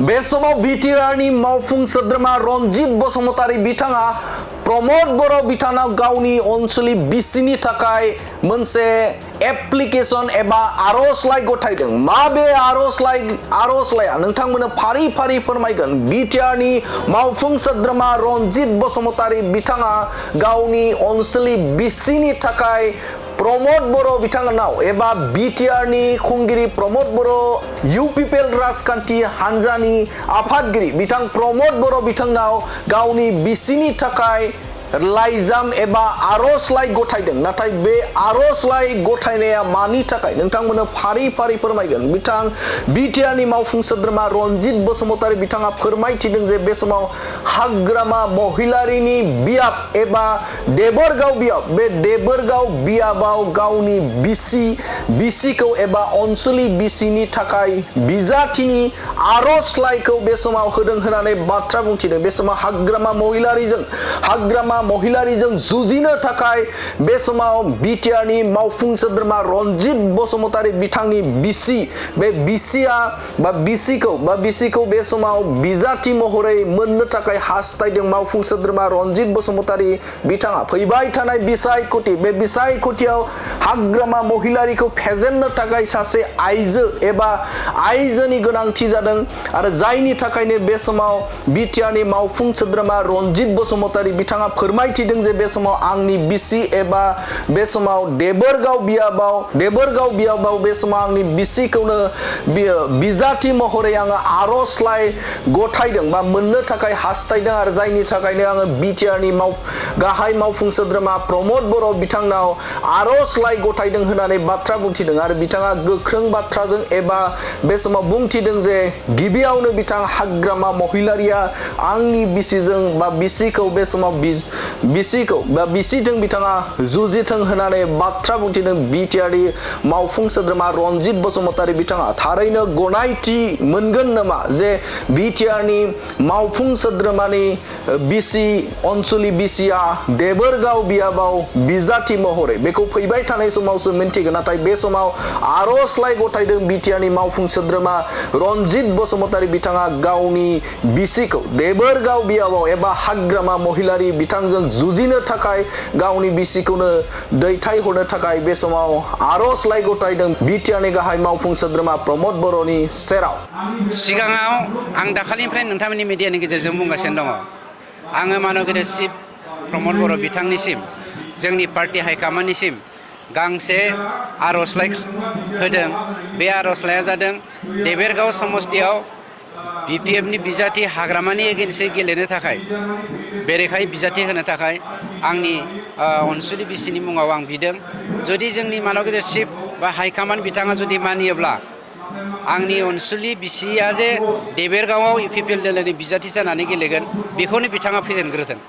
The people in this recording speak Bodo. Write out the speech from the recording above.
बे समाव बिटिआरनि मावफुं सोद्रोमा रनजित बसुमतारी बिथाङा प्रमद बर' बिथाङा गावनि ओनसोलनि बिसिनि थाखाय मोनसे एप्लिकेशन एबा आर'जलाइ गथायदों। माबे आर'जलाइया नोंथांमोननो फारि फारि फोरमायगोन। बिटिआरनि मावफुं सोद्रोमा रनजित बसुमतारी बिथाङा गावनि ओनसोलनि बिसिनि थाखाय प्रमद बर' बिथांनाव एबा बिटिआरनि खुंगिरि प्रमद बर' इउपिपिएल राजखान्थि हान्जानि आफादगिरि बिथां प्रमद बर' बिथांनाव गावनि बिसिनि थाखाय लाइजाम एबा आर'जलाइ गथायदों। नाथाय बे आर'जलाइ गथायनाया मानि थाखाय नोंथांमोननो फारि फारि फोरमायगोन। बिथां बिटिआरनि मावफुं सोद्रोमा रनजित बसुमतारी बिथाङा फोरमायथिदों जे बे समाव हाग्रामा महिलारिनि बियाब एबा देबोरगाव बियाब, बे देबोरगाव बियाबाव गावनि बिसिखौ एबा ओनसोलनि बिसिनि थाखाय बिजाथिनि आर'जलाइखौ बे समाव होदों होननानै बाथ्रा बुंथिदों। बे समाव हाग्रामा महिलारिजों जुजिनो थाखाय बे समाव बिटिआरनि मावफुं सोद्रोमा रनजित बसुमतारी बिथांनि बे बिसिखौ बे समाव बिजाथि महरै मोननो थाखाय हास्थायदों। मावफुं सोद्रोमा रनजित बसुमतारी बिथाङा फैबाय थानाय बिसायख'थि, बे बिसायख'थियाव हाग्रामा महिलारिखौ फेजेननो थाखाय सासे आइजो एबा आइजोनि गोनांथि जादों आरो जायनि थाखायनो बे समाव बिटिआरनि मावफुं सोद्रोमा रनजित बसुमतारी बिथाङा फोरमायथिदों जे बे समाव आंनि बिसि एबा बे समाव देबोरगाव बियाबाव बे समाव आंनि बिसिखौनो बिजाथि महरै आङो आर'जलाइ गथायदों बा मोननो थाखाय हास्थायदों आरो जायनि थाखायनो आङो बिटिआरनि गाहाय मावफुं सोद्रोमा प्रमद बर' बिथांनाव आर'जलाइ गथायदों होननानै बाथ्रा बुंथिदों आरो बिथाङा गोख्रों बाथ्राजों एबा बे समाव बुंथिदों जे गिबियावनो बिथां हाग्रामा महिलारिया आंनि बिसिजों बा बिसिखौ बे समाव बिसिजों बिथाङा जुजिथों होननानै बाथ्रा बुंथिदों। बिटिआरनि मावफुं सोद्रोमा रनजित बसुमतारी बिथाङा थारैनो गनायथि मोनगोन नामा जे बिटिआरनि मावफुं सोद्रोमानि ओनसोलनि बिसिया देबोरगाव बियाबाव बिजाथि महरै, बेखौ फैबाय थानाय समावसो मिन्थिगोन। नाथाय बे समाव आर'जलाइ गथायदों बिटिआरनि मावफुं सोद्रोमा रनजित बसुमतारी बिथाङा गावनि बिसिखौ देबोरगाव बियाबाव एबा हाग्रामा महिलारि बिथांजों जुजिनो थाखाय गावनि बिसिखौनो दैथायहरनो थाखाय बे समाव आर'जलाइ गथायदों बिटिआरनि गाहाय मावफुं सोद्रोमा प्रमद बर'नि सेराव। सिगाङाव आं दाखालिनिफ्राय नोंथांमोननि मिडियानि गेजेरजों बुंगासिनो दङ, आङो मानगिरि चिफ प्रमद बर' बिथांनिसिम जोंनि पार्टी हाइकमान्डनिसिम गांसे आर'जलाइ होदों। बे आर'जलाइया जादों देबोरगाव समस्तियाव बिपिएफनि बिजाथि हाग्रामानि एगेन्सै गेलेनो थाखाय बेरेखायै बिजाथि होनो थाखाय आंनि ओनसोलनि बिसिनि मुङाव आं बिदों। जुदि जोंनि मानगिरि चिफ बा हाइकमान्ड बिथाङा जुदि मानियोब्ला आंनि ओनसोलनि बिसिया जे देबोरगावआव इउपिपिएल दोलोनि बिजाथि जानानै गेलेगोन बेखौनो बिथाङा फेजेनग्रोथों।